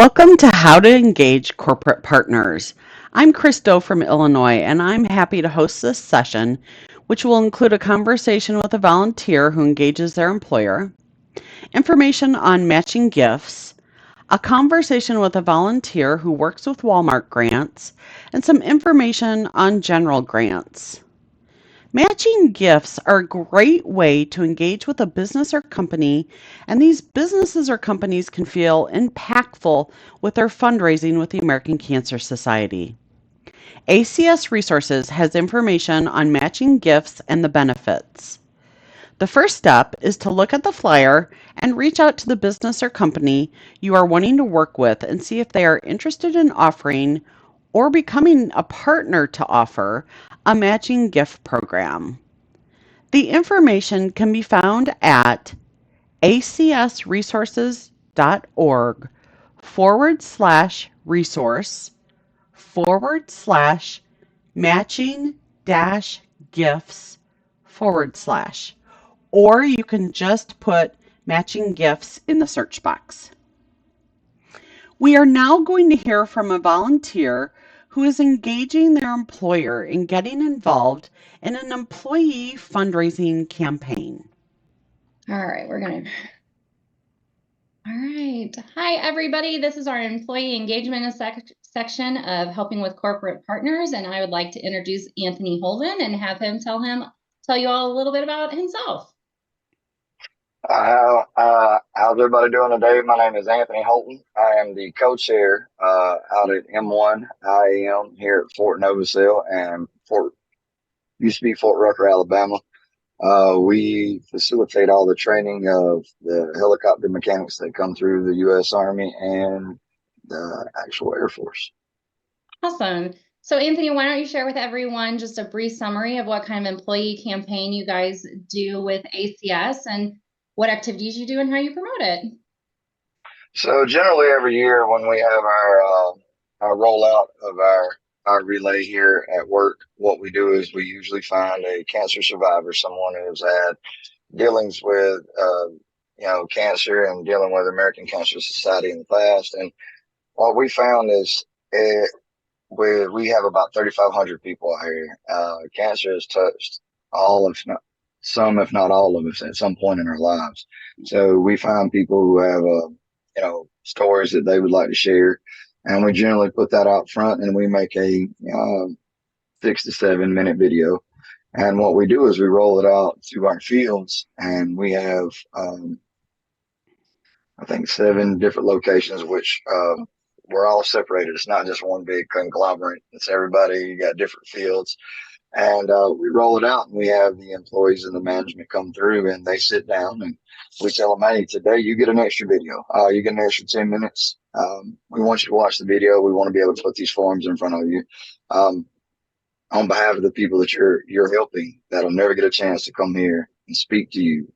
Welcome to How to Engage Corporate Partners. I'm Christo from Illinois, and I'm happy to host this session, which will include a conversation with a volunteer who engages their employer, information on matching gifts, a conversation with a volunteer who works with Walmart grants, and some information on general grants. Matching gifts are a great way to engage with a business or company, and these businesses or companies can feel impactful with their fundraising with the American Cancer Society. ACS Resources has information on matching gifts and the benefits. The first step is to look at the flyer and reach out to the business or company you are wanting to work with and see if they are interested in offering or becoming a partner to offer a matching gift program. The information can be found at acsresources.org/resource /matching gifts / or you can just put matching gifts in the search box. We are now going to hear from a volunteer who is engaging their employer in getting involved in an employee fundraising campaign. All right, All right. Hi, everybody. This is our employee engagement section of helping with corporate partners, and I would like to introduce Anthony Holden and have him tell you all a little bit about himself. How's everybody doing today? My name is Anthony Holton. I am the co-chair out at M1 IAM here at Fort Novosel and used to be Fort Rucker, Alabama. We facilitate all the training of the helicopter mechanics that come through the U.S. Army and the actual Air Force. Awesome. So Anthony, why don't you share with everyone just a brief summary of what kind of employee campaign you guys do with ACS and what activities you do and how you promote it? So generally every year when we have our rollout of our relay here at work, what we do is we usually find a cancer survivor, someone who's had dealings with cancer and dealing with American Cancer Society in the past. And what we found is we have about 3,500 people out here. Cancer has touched all, if not some, if not all of us at some point in our lives. So we find people who have stories that they would like to share, and we generally put that out front, and we make a 6 to 7 minute video. And what we do is we roll it out to our fields, and we have I think 7 different locations, which we're all separated. It's not just one big conglomerate. It's everybody. You got different fields. And we roll it out, and we have the employees and the management come through, and they sit down, and we tell them, hey, today you get an extra video. You get an extra 10 minutes. We want you to watch the video. We want to be able to put these forms in front of you on behalf of the people that you're helping that'll never get a chance to come here and speak to you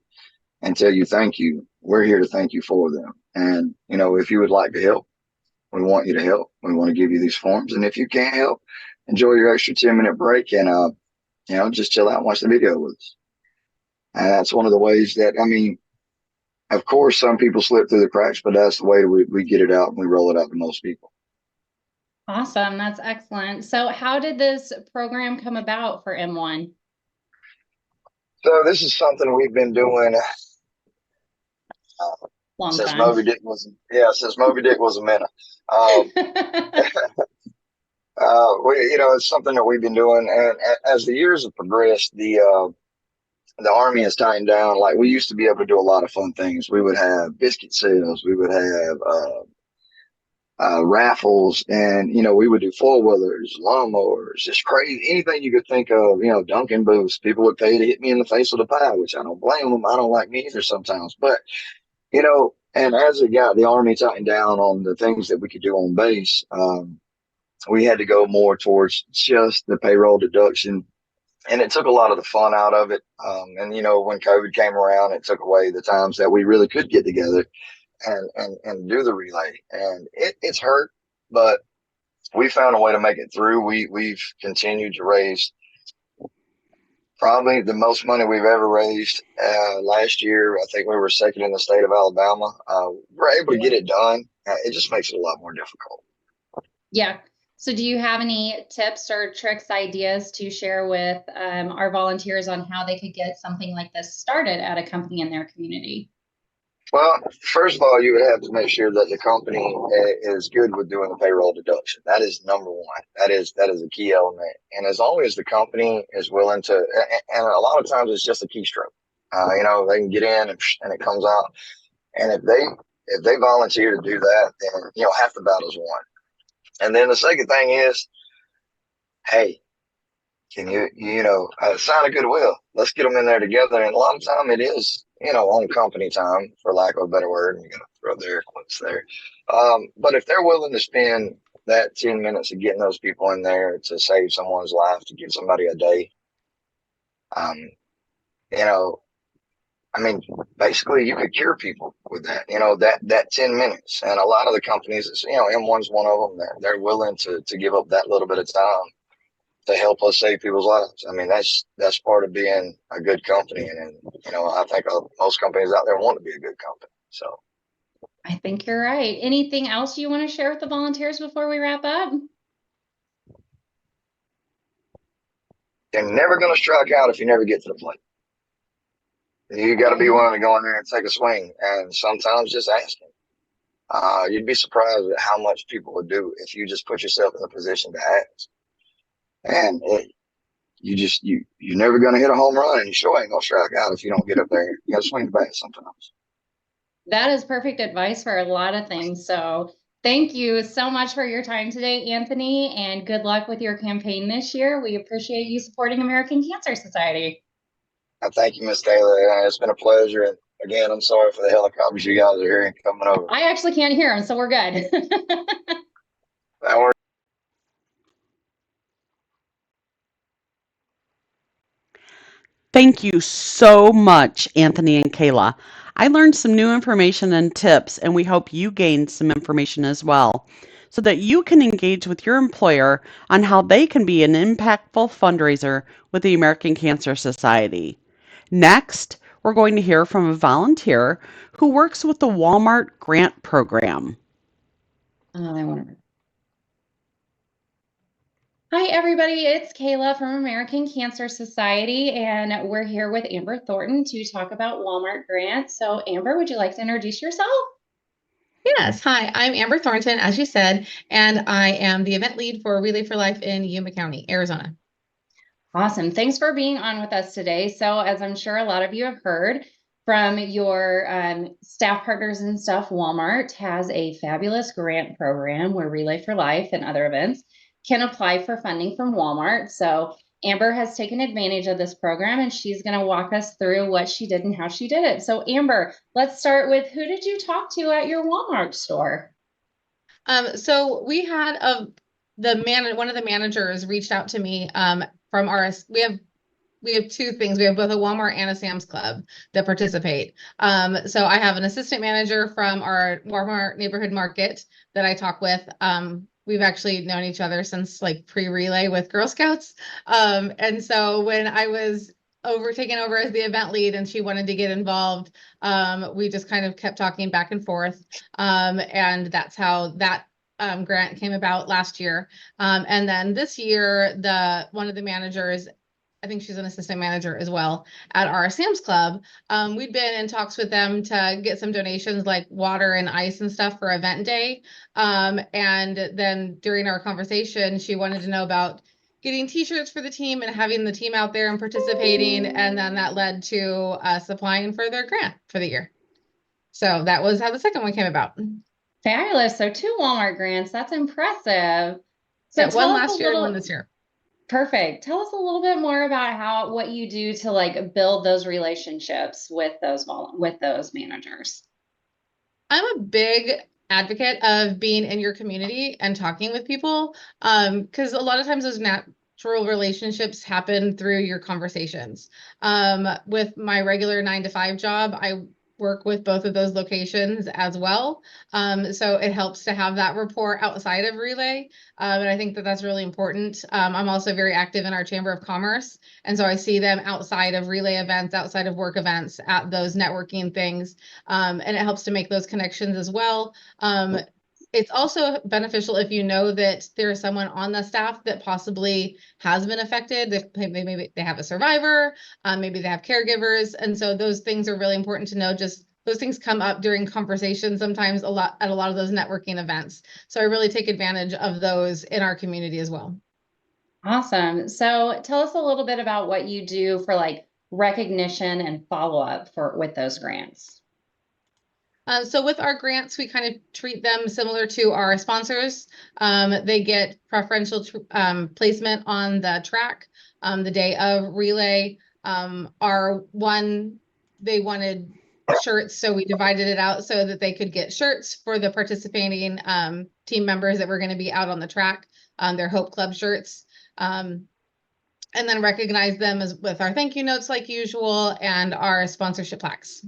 and tell you thank you. We're here to thank you for them. And, if you would like to help, we want you to help. We want to give you these forms. And if you can't help, enjoy your extra 10-minute break and, just chill out and watch the video with us. And that's one of the ways that, of course, some people slip through the cracks, but that's the way we get it out and we roll it out to most people. Awesome. That's excellent. So how did this program come about for M1? So this is something we've been doing since Moby Dick was a minute. It's something that we've been doing, and as the years have progressed, the Army has tightened down. Like, we used to be able to do a lot of fun things. We would have biscuit sales, we would have raffles, and we would do 4-wheelers, lawnmowers, just crazy, anything you could think of. Dunkin' booths. People would pay to hit me in the face with a pie, which I don't blame them. I don't like me either sometimes, but and as the Army tightened down on the things that we could do on base, we had to go more towards just the payroll deduction, and it took a lot of the fun out of it. And when COVID came around, it took away the times that we really could get together and do the relay. And it's hurt, but we found a way to make it through. We've continued to raise probably the most money we've ever raised. Last year, I think we were second in the state of Alabama. We're able to get it done. it just makes it a lot more difficult. Yeah. So do you have any tips or tricks, ideas to share with our volunteers on how they could get something like this started at a company in their community? Well, first of all, you would have to make sure that the company is good with doing the payroll deduction. That is number one. That is a key element. And as long as the company is willing to, and a lot of times it's just a keystroke. They can get in and it comes out. And if they volunteer to do that, then half the battle's won. And then the second thing is, hey, can you sign a goodwill? Let's get them in there together. And a lot of time it is, on company time, for lack of a better word. I'm going to throw their quotes there. But if they're willing to spend that 10 minutes of getting those people in there to save someone's life, to give somebody a day, you know, I mean, basically you could cure people with that, that 10 minutes. And a lot of the companies, M1's one of them, they're willing to give up that little bit of time to help us save people's lives. I mean, that's part of being a good company. And I think most companies out there want to be a good company. So I think you're right. Anything else you want to share with the volunteers before we wrap up? you're never going to strike out if you never get to the plate. You got to be willing to go in there and take a swing. And sometimes just asking. You'd be surprised at how much people would do if you just put yourself in a position to ask. And you're never going to hit a home run, and you sure ain't going to strike out if you don't get up there. You got to swing the bat sometimes. That is perfect advice for a lot of things. So thank you so much for your time today, Anthony, and good luck with your campaign this year. We appreciate you supporting American Cancer Society. Thank you, Miss Taylor. It's been a pleasure. And again, I'm sorry for the helicopters you guys are hearing coming over. I actually can't hear them, so we're good. That works. Thank you so much, Anthony and Kayla. I learned some new information and tips, and we hope you gained some information as well, so that you can engage with your employer on how they can be an impactful fundraiser with the American Cancer Society. Next, we're going to hear from a volunteer who works with the Walmart Grant Program. Hi, everybody. It's Kayla from American Cancer Society, and we're here with Amber Thornton to talk about Walmart grants. So, Amber, would you like to introduce yourself? Yes. Hi, I'm Amber Thornton, as you said, and I am the event lead for Relay for Life in Yuma County, Arizona. Awesome. Thanks for being on with us today. So, as I'm sure a lot of you have heard from your staff partners and stuff, Walmart has a fabulous grant program where Relay for Life and other events can apply for funding from Walmart. So, Amber has taken advantage of this program, and she's going to walk us through what she did and how she did it. So, Amber, let's start with, who did you talk to at your Walmart store? So we had one of the managers reached out to me from we have two things. We have both a Walmart and a Sam's Club that participate. So I have an assistant manager from our Walmart neighborhood market that I talk with. We've actually known each other since like pre-relay with Girl Scouts. And so when I was taken over as the event lead and she wanted to get involved, we just kind of kept talking back and forth. And that's how that grant came about last year. And then this year, one of the managers, I think she's an assistant manager as well at our Sam's Club. We'd been in talks with them to get some donations like water and ice and stuff for event day. And then during our conversation, she wanted to know about getting t-shirts for the team and having the team out there and participating. And then that led to us applying for their grant for the year. So that was how the second one came about. Fabulous. So 2 Walmart grants. That's impressive. So yeah, one last year and one this year. Perfect. Tell us a little bit more about what you do to like build those relationships with those managers. I'm a big advocate of being in your community and talking with people, because a lot of times those natural relationships happen through your conversations. With my regular 9-to-5 job, I work with both of those locations as well. So it helps to have that rapport outside of Relay. And I think that that's really important. I'm also very active in our Chamber of Commerce. And so I see them outside of Relay events, outside of work events, at those networking things. And it helps to make those connections as well. It's also beneficial if you know that there is someone on the staff that possibly has been affected. Maybe they have a survivor, maybe they have caregivers. And so those things are really important to know. Just those things come up during conversations sometimes at a lot of those networking events. So I really take advantage of those in our community as well. Awesome. So tell us a little bit about what you do for like recognition and follow-up with those grants. So with our grants, we kind of treat them similar to our sponsors. They get preferential placement on the track the day of relay. They wanted shirts, so we divided it out so that they could get shirts for the participating team members that were going to be out on the track, their Hope Club shirts. And then recognize them with our thank you notes like usual and our sponsorship plaques.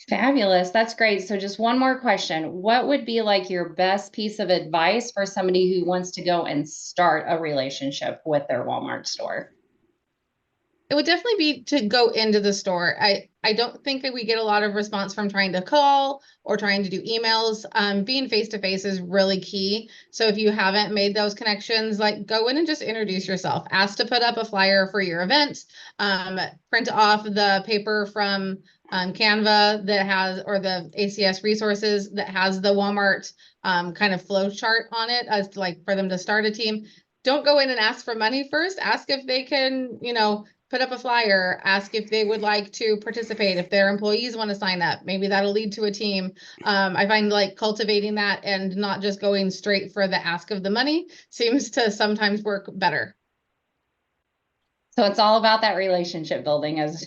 Fabulous. That's great. So just one more question. What would be like your best piece of advice for somebody who wants to go and start a relationship with their Walmart store? It would definitely be to go into the store. I don't think that we get a lot of response from trying to call or trying to do emails. Being face-to-face is really key. So if you haven't made those connections, like go in and just introduce yourself. Ask to put up a flyer for your event. Print off the paper from Canva that has, or the ACS resources that has the Walmart kind of flow chart on it as like for them to start a team. Don't go in and ask for money first. Ask if they can, put up a flyer, ask if they would like to participate, if their employees want to sign up. Maybe that'll lead to a team. I find like cultivating that and not just going straight for the ask of the money seems to sometimes work better. So it's all about that relationship building, as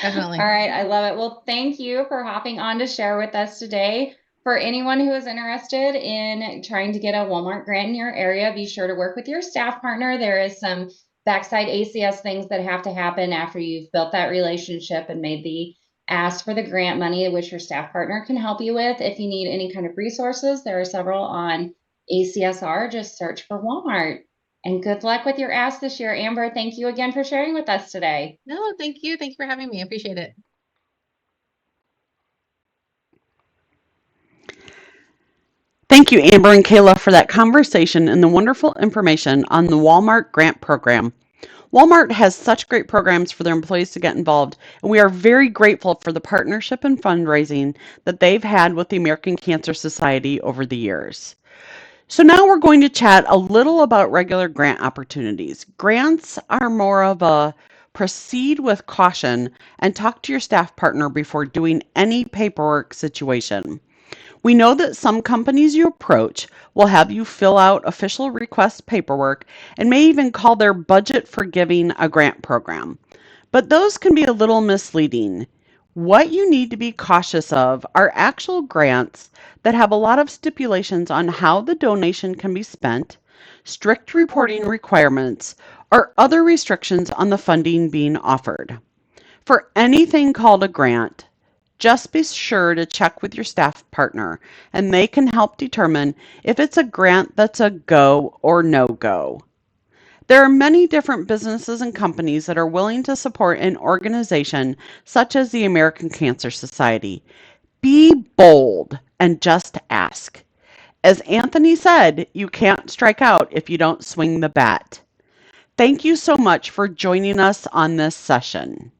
Definitely. All right, I love it. Well, thank you for hopping on to share with us today. For anyone who is interested in trying to get a Walmart grant in your area, be sure to work with your staff partner. There is some backside ACS things that have to happen after you've built that relationship and made the ask for the grant money, which your staff partner can help you with. If you need any kind of resources, there are several on ACSR. Just search for Walmart. And good luck with your ask this year. Amber, thank you again for sharing with us today. No, thank you. Thank you for having me. I appreciate it. Thank you, Amber and Kayla, for that conversation and the wonderful information on the Walmart grant program. Walmart has such great programs for their employees to get involved, and we are very grateful for the partnership and fundraising that they've had with the American Cancer Society over the years. So now we're going to chat a little about regular grant opportunities. Grants are more of a proceed with caution and talk to your staff partner before doing any paperwork situation. We know that some companies you approach will have you fill out official request paperwork and may even call their budget for giving a grant program. But those can be a little misleading. What you need to be cautious of are actual grants that have a lot of stipulations on how the donation can be spent, strict reporting requirements, or other restrictions on the funding being offered. For anything called a grant, just be sure to check with your staff partner, and they can help determine if it's a grant that's a go or no go. There are many different businesses and companies that are willing to support an organization such as the American Cancer Society. Be bold and just ask. As Anthony said, you can't strike out if you don't swing the bat. Thank you so much for joining us on this session.